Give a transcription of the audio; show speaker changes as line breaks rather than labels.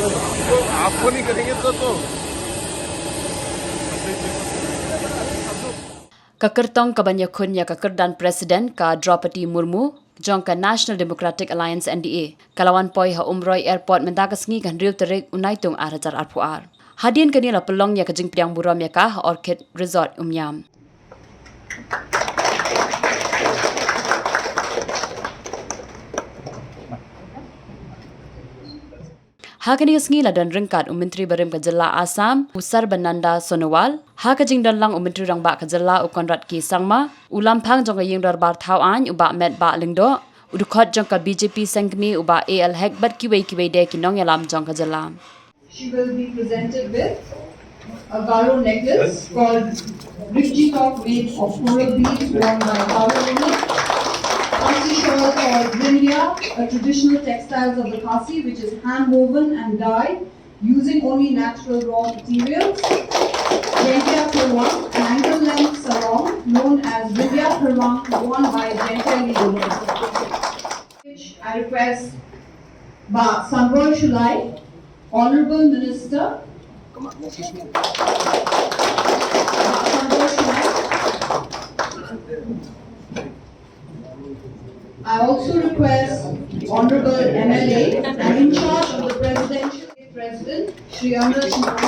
आपको नहीं करेंगे तो
Ka Kyrtong ka Banyakun ya ka Kyrdan President ka Draupadi Murmu, Jong ka National Democratic Alliance NDA, kalawan poi ha Umroy Airport mendakas ngi kan riu terik unaitung arajar arpuar. Hadian kanila pelong ya ka jing Pdiang Burom ya ka Orchid Resort Umyam. Hakani ngi ladan ringkat Menteri Barim ka Jylla Assam Usar Bananda Sonowal hakajing dan lang Menteri rang ba ka Jylla Ukonrat ki sangma ulampang jong ka ying darbar thau an uba met ba lingdo udukot jong ka BJP sengmi uba AL hekbat kiwei de kinong yalam jong ka Jylla.
She will be presented with a Garo necklace called Rikjitok made of coral beads worn by Garo women. Khasi shawl called bynta, a traditional textiles of the Khasi which is hand woven and dyed using only natural raw materials. Bynta Khubor, an ankle length sarong known as bynta Khubor worn by gently women. I request Khubor Shulai, Honorable Minister. I also request Honorable MLA and in charge of the Presidential President, Shri Amrit Murmu.